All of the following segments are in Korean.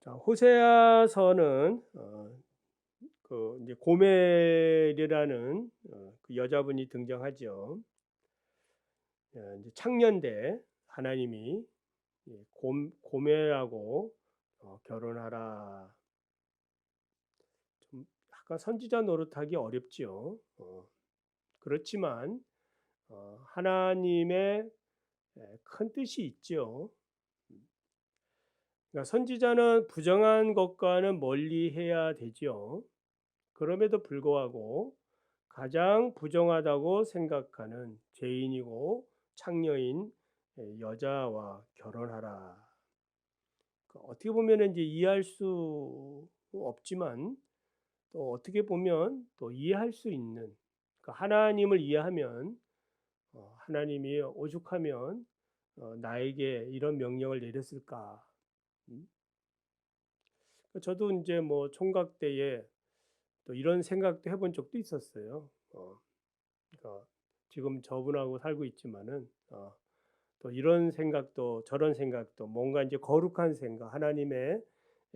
자, 호세아서는 이제 고멜이라는 그 여자분이 등장하죠. 이제 창년대 하나님이 고멜하고 결혼하라. 좀 약간 선지자 노릇하기 어렵지요. 그렇지만 하나님의 큰 뜻이 있죠. 그러니까 선지자는 부정한 것과는 멀리 해야 되지요. 그럼에도 불구하고 가장 부정하다고 생각하는 죄인이고 창녀인 여자와 결혼하라. 어떻게 보면 이제 이해할 수 없지만 또 어떻게 보면 또 이해할 수 있는, 그러니까 하나님을 이해하면 하나님이 오죽하면 나에게 이런 명령을 내렸을까. 음? 저도 이제 뭐 총각 때에 또 이런 생각도 해본 적도 있었어요. 그러니까 지금 저분하고 살고 있지만은 또 이런 생각도 저런 생각도 뭔가 이제 거룩한 생각, 하나님의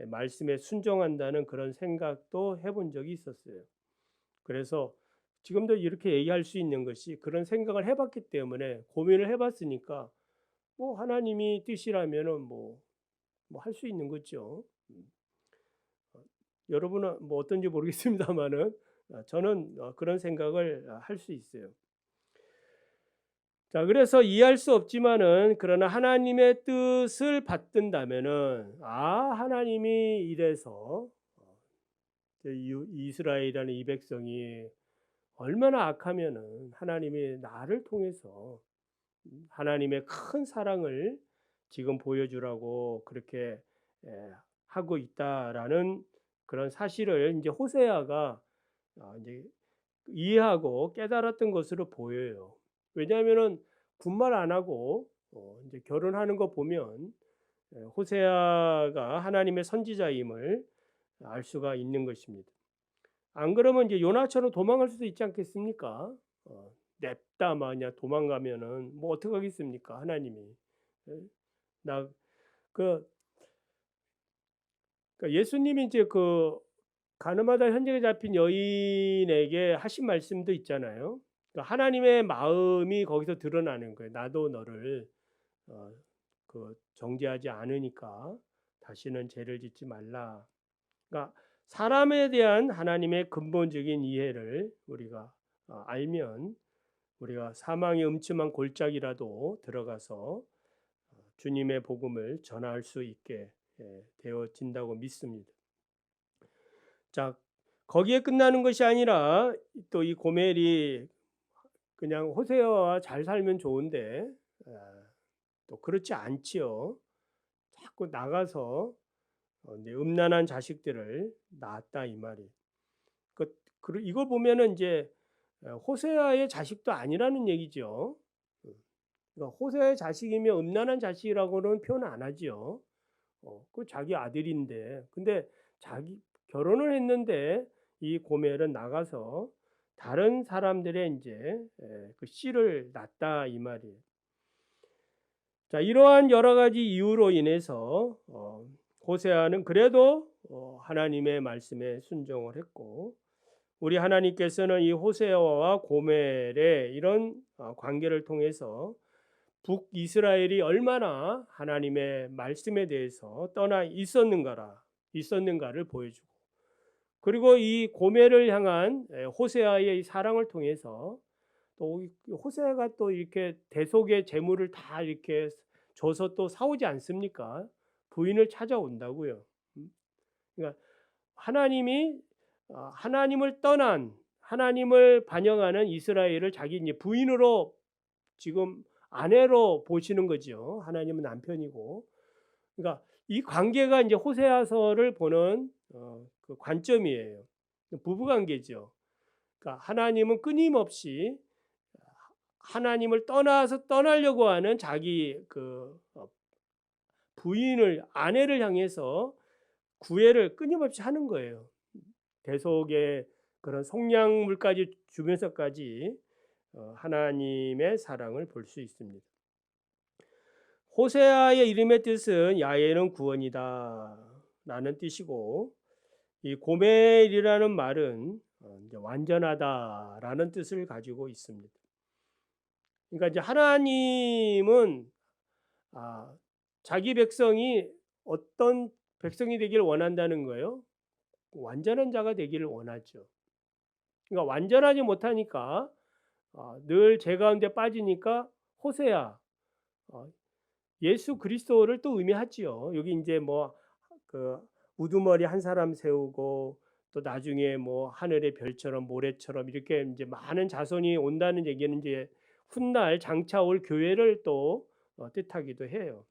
말씀에 순종한다는 그런 생각도 해본 적이 있었어요. 그래서 지금도 이렇게 얘기할 수 있는 것이 그런 생각을 해봤기 때문에 고민을 해봤으니까 뭐 하나님이 뜻이라면은 뭐 할 수 있는 거죠. 여러분은 뭐 어떤지 모르겠습니다만은 저는 그런 생각을 할 수 있어요. 자, 그래서 이해할 수 없지만은 그러나 하나님의 뜻을 받든다면은 하나님이 이래서 이스라엘이라는 이 백성이 얼마나 악하면은 하나님이 나를 통해서 하나님의 큰 사랑을 지금 보여주라고 그렇게 에, 하고 있다라는 그런 사실을 이제 호세아가 이제 이해하고 깨달았던 것으로 보여요. 왜냐하면은 군말 안 하고 이제 결혼하는 거 보면 호세아가 하나님의 선지자임을 알 수가 있는 것입니다. 안 그러면 이제 요나처럼 도망갈 수도 있지 않겠습니까? 냅다 마냥 도망가면은 뭐 어떻게 하겠습니까? 하나님이 나그 그러니까 예수님이 이제 그 가늠하다 현장에 잡힌 여인에게 하신 말씀도 있잖아요. 그러니까 하나님의 마음이 거기서 드러나는 거예요. 나도 너를 어, 정죄하지 않으니까 다시는 죄를 짓지 말라. 그러니까 사람에 대한 하나님의 근본적인 이해를 우리가 알면 우리가 사망의 음침한 골짜기라도 들어가서 주님의 복음을 전할 수 있게 되어진다고 믿습니다. 자, 거기에 끝나는 것이 아니라 또 이 고멜이 그냥 호세아와 잘 살면 좋은데 또 그렇지 않지요. 자꾸 나가서 이제 음란한 자식들을 낳았다 이 말이. 이걸 보면은 이제 호세아의 자식도 아니라는 얘기죠. 그러니까 호세아의 자식이면 음란한 자식이라고는 표현 안 하지요. 그 자기 아들인데, 근데 자기 결혼을 했는데 이 고멜은 나가서 다른 사람들의 이제 그 씨를 낳았다 이 말이에요. 자, 이러한 여러 가지 이유로 인해서 호세아는 그래도 하나님의 말씀에 순종을 했고, 우리 하나님께서는 이 호세아와 고멜의 이런 관계를 통해서 북이스라엘이 얼마나 하나님의 말씀에 대해서 떠나 있었는가를 보여주고, 그리고 이 고멜을 향한 호세아의 이 사랑을 통해서 또 호세아가 또 이렇게 대속의 재물을 다 이렇게 줘서 또 사오지 않습니까? 부인을 찾아온다고요. 그러니까 하나님이 하나님을 떠난 하나님을 반영하는 이스라엘을 자기 이제 부인으로 지금 아내로 보시는 거죠. 하나님은 남편이고. 그러니까 이 관계가 이제 호세아서를 보는 그 관점이에요. 부부 관계죠. 그러니까 하나님은 끊임없이 하나님을 떠나려고 하는 자기 그 부인을 아내를 향해서 구애를 끊임없이 하는 거예요. 대속의 그런 속량물까지 주면서까지 하나님의 사랑을 볼 수 있습니다. 호세아의 이름의 뜻은 야훼는 구원이다. 라는 뜻이고, 이 고멜이라는 말은 이제 완전하다라는 뜻을 가지고 있습니다. 그러니까 이제 하나님은 자기 백성이 어떤 백성이 되기를 원한다는 거예요. 완전한 자가 되기를 원하죠. 그러니까 완전하지 못하니까 늘 죄 가운데 빠지니까 호세아, 어, 예수 그리스도를 또 의미하지요. 여기 이제 뭐 그 우두머리 한 사람 세우고 또 나중에 뭐 하늘의 별처럼 모래처럼 이렇게 이제 많은 자손이 온다는 얘기는 이제 훗날 장차 올 교회를 또 뜻하기도 해요.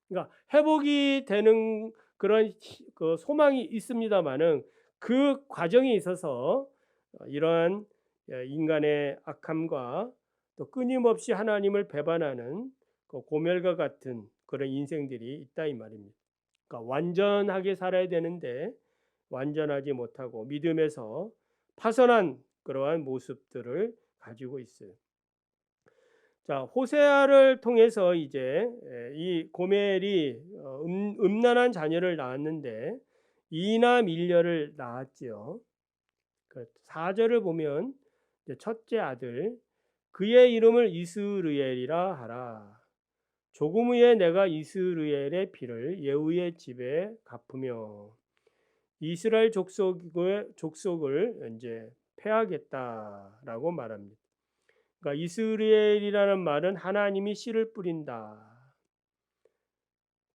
그러니까 회복이 되는 그런 그 소망이 있습니다만은 그 과정에 있어서 이러한 인간의 악함과 또 끊임없이 하나님을 배반하는 그 고멜과 같은 그런 인생들이 있다 이 말입니다. 그러니까 완전하게 살아야 되는데 완전하지 못하고 믿음에서 파선한 그러한 모습들을 가지고 있어요. 자, 호세아를 통해서 이제 이 고멜이 음란한 자녀를 낳았는데 이나 밀려를 낳았지요. 그 4절을 보면 첫째 아들 그의 이름을 이스르엘이라 하라. 조금 후에 내가 이스라엘의 피를 예후의 집에 갚으며 이스라엘 족속을 이제 패하겠다라고 말합니다. 그러니까 이스라엘이라는 말은 하나님이 씨를 뿌린다.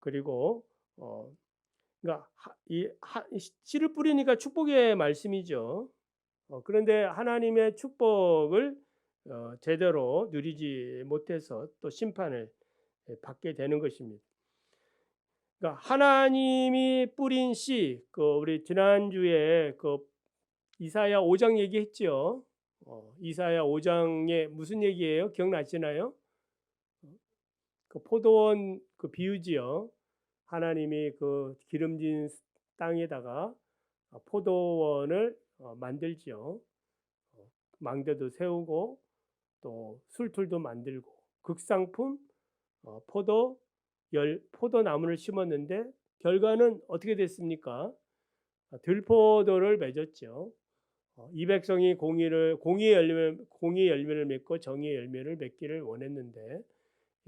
그리고 그러니까 씨를 뿌리니까 축복의 말씀이죠. 그런데 하나님의 축복을 제대로 누리지 못해서 또 심판을 받게 되는 것입니다. 그러니까 하나님이 뿌린 씨, 그 우리 지난주에 그 이사야 5장 얘기했죠. 이사야 5장에 무슨 얘기예요? 기억나시나요? 그 포도원 그 비유지요. 하나님이 그 기름진 땅에다가 포도원을 만들지요. 망대도 세우고 또 술틀도 만들고 극상품 포도나무를 심었는데 결과는 어떻게 됐습니까? 들포도를 맺었죠. 이 백성이 공의의 열매를 맺고 정의의 열매를 맺기를 원했는데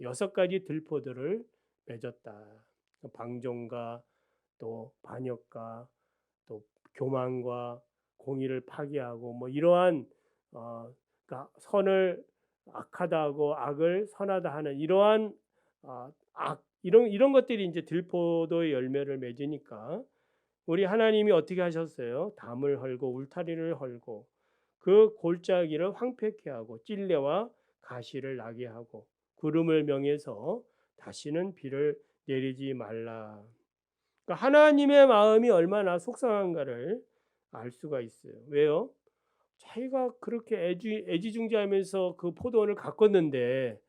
6가지 들포도를 맺었다. 방종과 또 반역과 또 교만과 공의를 파괴하고 뭐 이러한 그러니까 선을 악하다 하고 악을 선하다 하는 이러한 이런 것들이 이제 들포도의 열매를 맺으니까 우리 하나님이 어떻게 하셨어요? 담을 헐고 울타리를 헐고 그 골짜기를 황폐케 하고 찔레와 가시를 나게 하고 구름을 명해서 다시는 비를 내리지 말라. 그러니까 하나님의 마음이 얼마나 속상한가를 알 수가 있어요. 왜요? 자기가 그렇게 애지중지하면서 그 포도원을 가꿨는데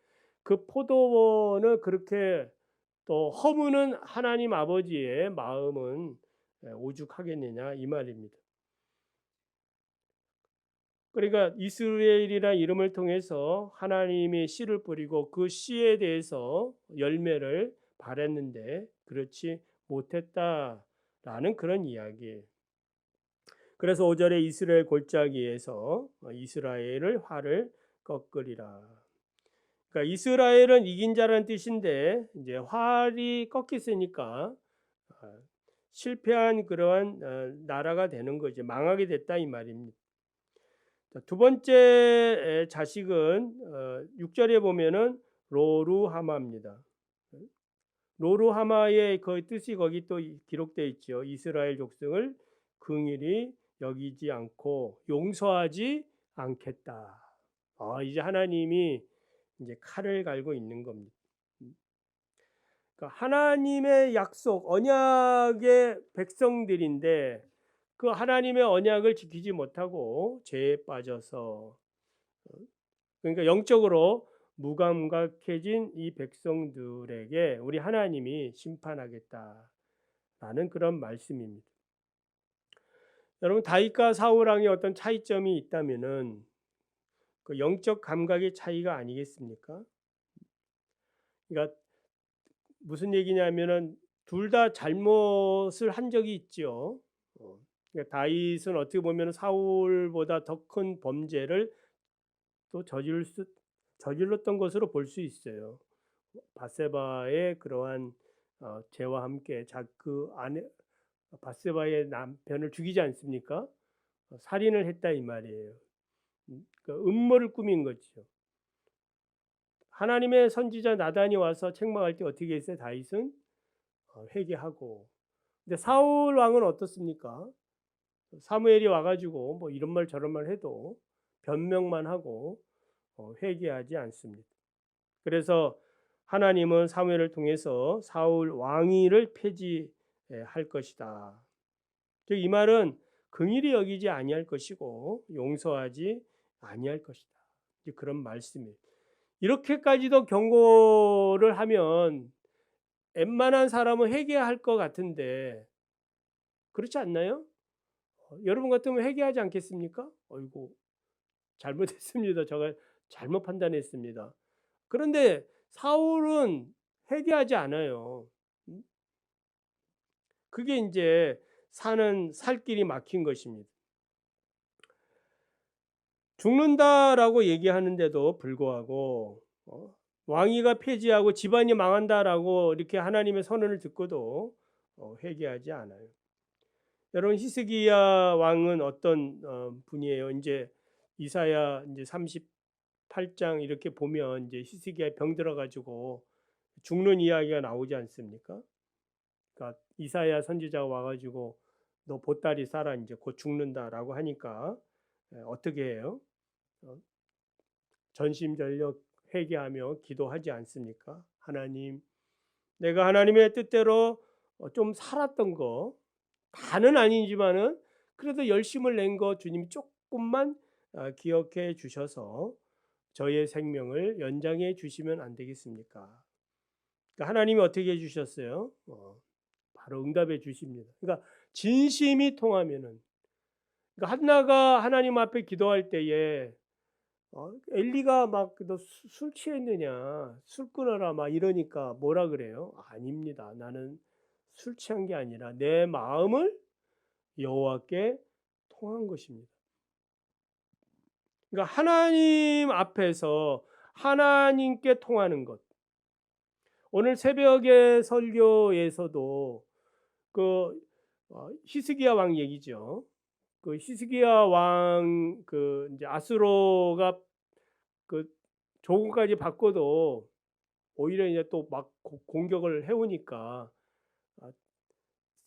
그 포도원을 그렇게 또 허무는 하나님 아버지의 마음은 오죽하겠느냐 이 말입니다. 그러니까 이스라엘이라 이름을 통해서 하나님이 씨를 뿌리고 그 씨에 대해서 열매를 바랬는데 그렇지 못했다라는 그런 이야기예요. 그래서 5절에 이스라엘 골짜기에서 이스라엘을 활을 꺾으리라. 그러니까 이스라엘은 이긴 자라는 뜻인데 이제 활이 꺾였으니까 실패한 그러한 나라가 되는 거죠. 망하게 됐다 이 말입니다. 두 번째 자식은 6절에 보면은 로루하마입니다. 로루하마의 그 뜻이 거기 또 기록되어 있죠. 이스라엘 족속을 긍휼히 여기지 않고 용서하지 않겠다. 이제 하나님이 이제 칼을 갈고 있는 겁니다. 그러니까 하나님의 약속, 언약의 백성들인데 그 하나님의 언약을 지키지 못하고 죄에 빠져서 그러니까 영적으로 무감각해진 이 백성들에게 우리 하나님이 심판하겠다라는 그런 말씀입니다. 여러분 다윗과 사울 왕의 어떤 차이점이 있다면은 그 영적 감각의 차이가 아니겠습니까? 그러니까 무슨 얘기냐면은 둘 다 잘못을 한 적이 있죠. 그러니까 다윗은 어떻게 보면 사울보다 더 큰 범죄를 또 저질렀던 것으로 볼 수 있어요. 밧세바의 그러한 죄와 함께 그 아내 밧세바의 남편을 죽이지 않습니까? 살인을 했다 이 말이에요. 그러니까 음모를 꾸민 거죠. 하나님의 선지자 나단이 와서 책망할 때 어떻게 했어요? 다윗은 회개하고. 근데 사울 왕은 어떻습니까? 사무엘이 와가지고 뭐 이런 말 저런 말 해도 변명만 하고 회개하지 않습니다. 그래서 하나님은 사무엘을 통해서 사울 왕위를 폐지할 것이다. 즉 이 말은 긍휼히 여기지 아니할 것이고 용서하지 아니할 것이다. 그런 말씀이에요. 이렇게까지도 경고를 하면 웬만한 사람은 회개할 것 같은데 그렇지 않나요? 여러분 같으면 회개하지 않겠습니까? 어이구 잘못했습니다. 제가 잘못 판단했습니다. 그런데 사울은 회개하지 않아요. 그게 이제 살 길이 막힌 것입니다. 죽는다라고 얘기하는데도 불구하고 왕위가 폐지하고 집안이 망한다라고 이렇게 하나님의 선언을 듣고도 회개하지 않아요. 여러분 히스기야 왕은 어떤 분이에요? 이제 이사야 이제 38장 이렇게 보면 이제 히스기야 병 들어가지고 죽는 이야기가 나오지 않습니까? 그러니까 이사야 선지자가 와가지고 너 보따리 싸라 이제 곧 죽는다라고 하니까 어떻게 해요? 전심전력 회개하며 기도하지 않습니까? 하나님, 내가 하나님의 뜻대로 좀 살았던 거 다는 아니지만은 그래도 열심을 낸 거 주님 조금만 기억해 주셔서 저의 생명을 연장해 주시면 안 되겠습니까? 그러니까 하나님이 어떻게 해 주셨어요? 바로 응답해 주십니다. 그러니까 진심이 통하면은 그러니까 한나가 하나님 앞에 기도할 때에 엘리가 막 너 술 취했느냐 술 끊어라 막 이러니까 뭐라 그래요? 아닙니다. 나는 술 취한 게 아니라 내 마음을 여호와께 통한 것입니다. 그러니까 하나님 앞에서 하나님께 통하는 것. 오늘 새벽의 설교에서도 그 히스기야 왕 얘기죠. 그 히스기야 왕 그 이제 아수로가 그 조공까지 받고도 오히려 이제 또 막 공격을 해오니까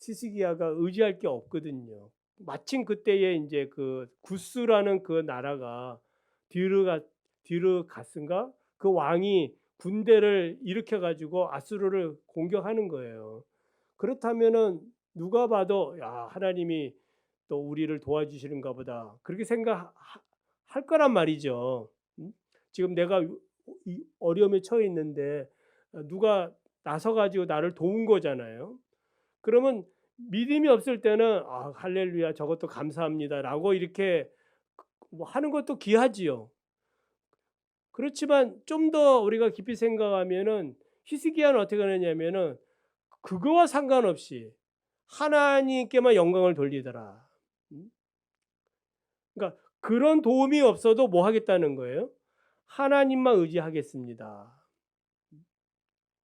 히스기야가 의지할 게 없거든요. 마침 그때에 이제 그 구스라는 그 나라가 디르가스인가 그 왕이 군대를 일으켜 가지고 아수르를 공격하는 거예요. 그렇다면은 누가 봐도 야 하나님이 또 우리를 도와주시는가 보다 그렇게 생각할 거란 말이죠. 지금 내가 이 어려움에 처해 있는데 누가 나서 가지고 나를 도운 거잖아요. 그러면 믿음이 없을 때는 할렐루야 저것도 감사합니다라고 이렇게 뭐 하는 것도 귀하지요. 그렇지만 좀 더 우리가 깊이 생각하면은 히스기야는 어떻게 하느냐면은 그거와 상관없이 하나님께만 영광을 돌리더라. 그러니까 그런 도움이 없어도 뭐 하겠다는 거예요? 하나님만 의지하겠습니다.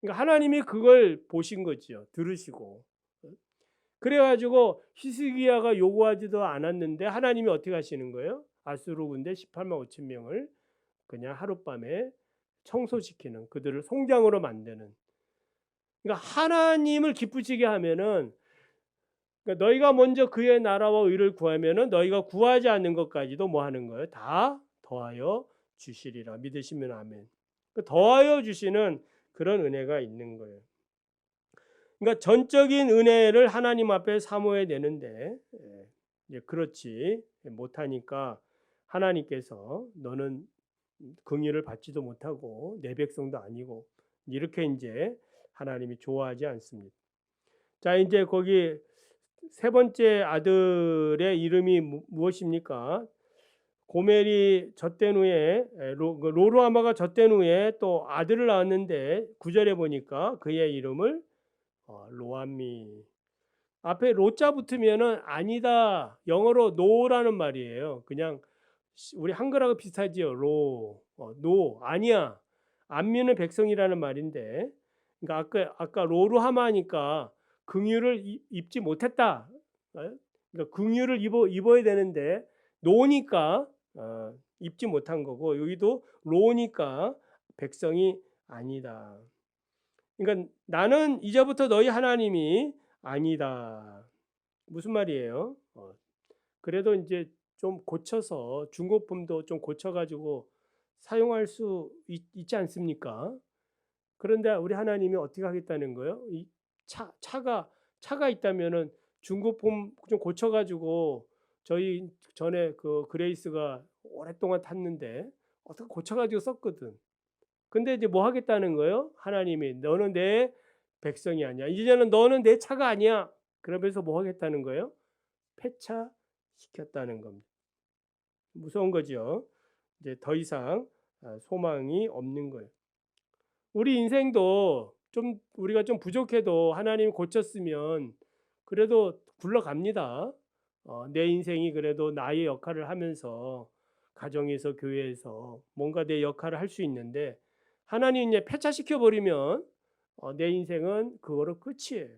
그러니까 하나님이 그걸 보신 거죠. 들으시고. 그래가지고 히스기야가 요구하지도 않았는데 하나님이 어떻게 하시는 거예요? 아수르 군대 18만 5천 명을 그냥 하룻밤에 청소시키는 그들을 송장으로 만드는. 그러니까 하나님을 기쁘시게 하면은 그러니까 너희가 먼저 그의 나라와 의를 구하면은 너희가 구하지 않는 것까지도 뭐 하는 거예요? 다 더하여 주시리라. 믿으시면 아멘. 더하여 주시는 그런 은혜가 있는 거예요. 그러니까 전적인 은혜를 하나님 앞에 사모해야 되는데 이제 그렇지 못하니까 하나님께서 너는 긍휼을 받지도 못하고 내 백성도 아니고 이렇게 이제 하나님이 좋아하지 않습니다. 자 이제 거기 세 번째 아들의 이름이 무엇입니까? 고멜이 젖된 후에 로루아마가 젖된 후에 또 아들을 낳았는데 9절에 보니까 그의 이름을 로암미. 앞에 로자 붙으면은 아니다. 영어로 no라는 말이에요. 그냥 우리 한글하고 비슷하지요. no 아니야. 안미는 백성이라는 말인데, 그러니까 아까 로로 하마니까 긍휼을 입지 못했다. 그러니까 긍휼을 입어야 되는데 노니까 입지 못한 거고, 여기도 로니까 백성이 아니다. 그러니까 나는 이제부터 너희 하나님이 아니다. 무슨 말이에요? 그래도 이제 좀 고쳐서 중고품도 좀 고쳐가지고 사용할 수 있지 않습니까? 그런데 우리 하나님이 어떻게 하겠다는 거예요? 이 차가 있다면은 중고품 좀 고쳐가지고, 저희 전에 그 그레이스가 오랫동안 탔는데 어떻게 고쳐가지고 썼거든. 근데 이제 뭐 하겠다는 거예요? 하나님이 너는 내 백성이 아니야. 이제는 너는 내 차가 아니야. 그러면서 뭐 하겠다는 거예요? 폐차시켰다는 겁니다. 무서운 거죠. 이제 더 이상 소망이 없는 거예요. 우리 인생도 좀 우리가 좀 부족해도 하나님 고쳤으면 그래도 굴러갑니다. 내 인생이 그래도 나의 역할을 하면서 가정에서 교회에서 뭔가 내 역할을 할 수 있는데, 하나님 이제 폐차시켜 버리면 내 인생은 그거로 끝이에요.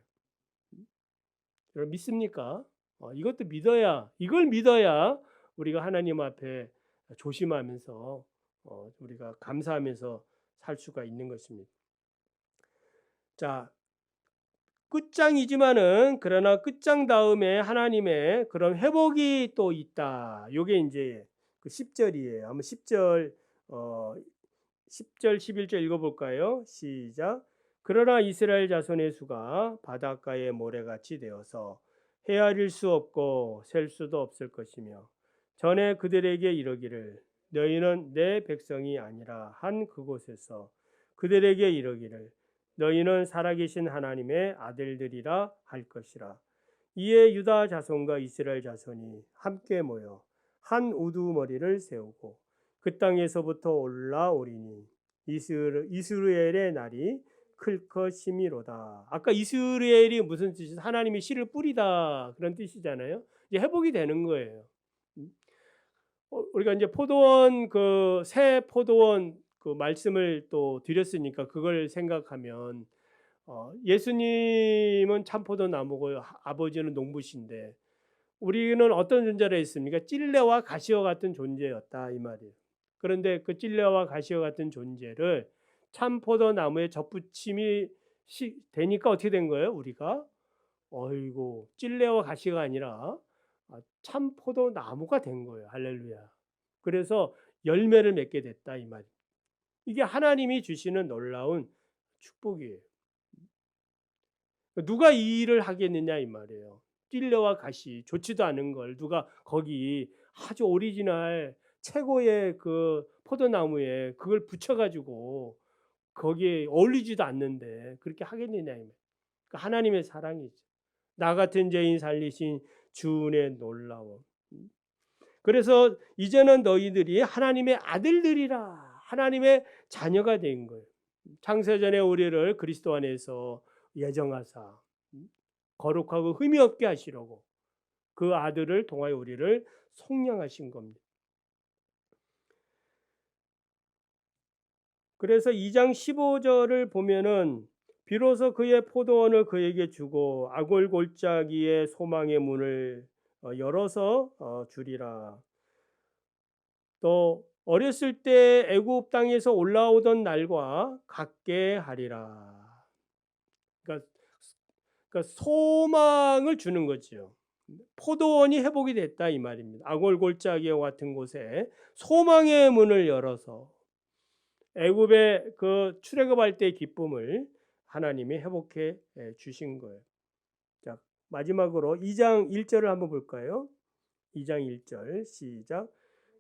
여러분 믿습니까? 이것도 믿어야, 이걸 믿어야 우리가 하나님 앞에 조심하면서 우리가 감사하면서 살 수가 있는 것입니다. 자, 끝장이지만은 그러나 끝장 다음에 하나님의 그런 회복이 또 있다. 요게 이제 그 10절이에요. 한번 10절 10절 11절 읽어볼까요? 시작. 그러나 이스라엘 자손의 수가 바닷가의 모래같이 되어서 헤아릴 수 없고 셀 수도 없을 것이며, 전에 그들에게 이르기를 너희는 내 백성이 아니라 한 그곳에서 그들에게 이르기를 너희는 살아계신 하나님의 아들들이라 할 것이라. 이에 유다 자손과 이스라엘 자손이 함께 모여 한 우두머리를 세우고 그 땅에서부터 올라오리니 이스라엘의 날이 클 것이미로다. 아까 이스라엘이 무슨 뜻이죠? 하나님이 씨를 뿌리다 그런 뜻이잖아요. 이제 회복이 되는 거예요. 우리가 이제 포도원 그 새 포도원 그 말씀을 또 드렸으니까 그걸 생각하면, 예수님은 참포도 나무고 아버지는 농부신데 우리는 어떤 존재라 했습니까? 찔레와 가시와 같은 존재였다 이 말이에요. 그런데 그 찔레와 가시와 같은 존재를 참포도 나무에 접붙임이 되니까 어떻게 된 거예요? 우리가 어이고 찔레와 가시가 아니라 참포도 나무가 된 거예요. 할렐루야. 그래서 열매를 맺게 됐다 이 말이에요. 이게 하나님이 주시는 놀라운 축복이에요. 누가 이 일을 하겠느냐 이 말이에요. 찔레와 가시 좋지도 않은 걸 누가 거기 아주 오리지널 최고의 그 포도나무에 그걸 붙여가지고 거기에 어울리지도 않는데 그렇게 하겠느냐 이 말이에요. 그러니까 하나님의 사랑이죠. 나 같은 죄인 살리신 주의 놀라워. 그래서 이제는 너희들이 하나님의 아들들이라, 하나님의 자녀가 된 거예요. 창세전에 우리를 그리스도 안에서 예정하사 거룩하고 흠이 없게 하시려고 그 아들을 통하여 우리를 속량하신 겁니다. 그래서 2장 15절을 보면은 비로소 그의 포도원을 그에게 주고 아골 골짜기의 소망의 문을 열어서 주리라. 또 어렸을 때 애굽 땅에서 올라오던 날과 같게 하리라. 그러니까 소망을 주는 거죠. 포도원이 회복이 됐다 이 말입니다. 아골 골짜기와 같은 곳에 소망의 문을 열어서 애굽의 그 출애굽할 때의 기쁨을 하나님이 회복해 주신 거예요. 자, 마지막으로 2장 1절을 한번 볼까요? 2장 1절 시작.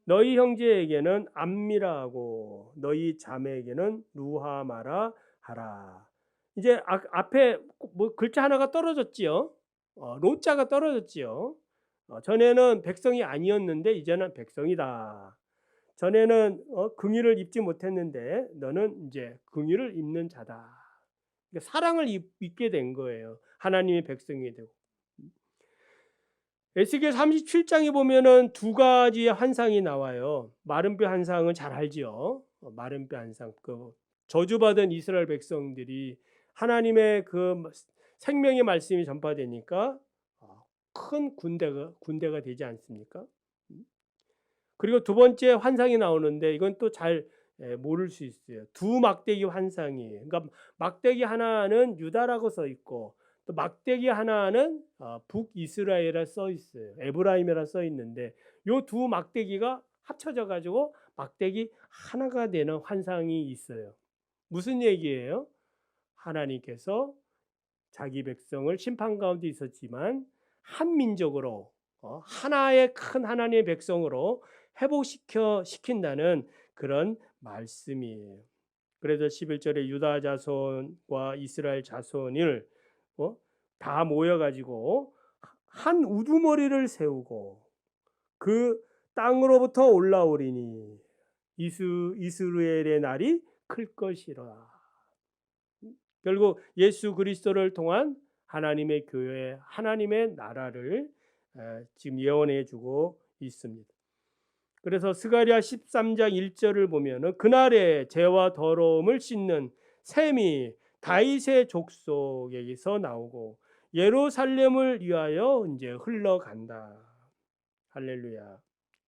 너희 형제에게는 암미라 하고 너희 자매에게는 루하마라 하라. 이제 앞에 뭐 글자 하나가 떨어졌지요. 로자가 떨어졌지요. 전에는 백성이 아니었는데 이제는 백성이다. 전에는 긍휼을 입지 못했는데 너는 이제 긍휼을 입는 자다. 그러니까 사랑을 입게 된 거예요. 하나님의 백성이 되고. 에스겔 37장에 보면은 두 가지의 환상이 나와요. 마른 뼈 환상은 잘 알지요. 마른 뼈 환상. 그 저주받은 이스라엘 백성들이 하나님의 그 생명의 말씀이 전파되니까 큰 군대가 되지 않습니까? 그리고 두 번째 환상이 나오는데 이건 또 잘 모를 수 있어요. 두 막대기 환상이에요. 그러니까 막대기 하나는 유다라고 써 있고 또 막대기 하나는 북이스라엘이라 써 있어요. 에브라임이라 써 있는데 요 두 막대기가 합쳐져 가지고 막대기 하나가 되는 환상이 있어요. 무슨 얘기예요? 하나님께서 자기 백성을 심판 가운데 있었지만 한 민족으로 하나의 큰 하나님의 백성으로 시킨다는 그런 말씀이에요. 그래서 11절에 유다 자손과 이스라엘 자손을 다 모여가지고 한 우두머리를 세우고 그 땅으로부터 올라오리니 이스라엘의 날이 클 것이라. 결국 예수 그리스도를 통한 하나님의 교회, 하나님의 나라를 지금 예언해 주고 있습니다. 그래서 스가랴 13장 1절을 보면은 그날에 죄와 더러움을 씻는 셈이 다윗의 족속에게서 나오고 예루살렘을 위하여 이제 흘러간다. 할렐루야.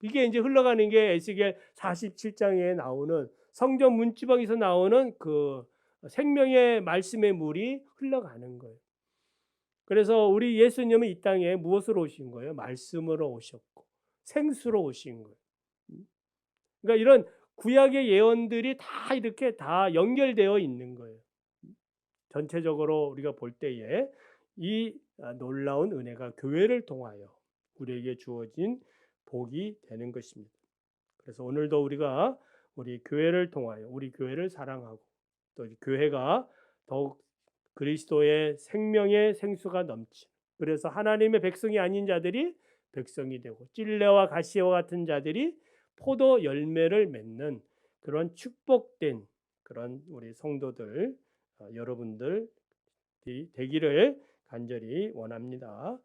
이게 이제 흘러가는 게 에스겔 47장에 나오는 성전 문지방에서 나오는 그 생명의 말씀의 물이 흘러가는 거예요. 그래서 우리 예수님은 이 땅에 무엇으로 오신 거예요? 말씀으로 오셨고 생수로 오신 거예요. 그러니까 이런 구약의 예언들이 다 이렇게 다 연결되어 있는 거예요. 전체적으로 우리가 볼 때에 이 놀라운 은혜가 교회를 통하여 우리에게 주어진 복이 되는 것입니다. 그래서 오늘도 우리가 우리 교회를 통하여 우리 교회를 사랑하고 또 교회가 더욱 그리스도의 생명의 생수가 넘치. 그래서 하나님의 백성이 아닌 자들이 백성이 되고 찔레와 가시와 같은 자들이 포도 열매를 맺는 그런 축복된 그런 우리 성도들 여러분들 되기를 간절히 원합니다.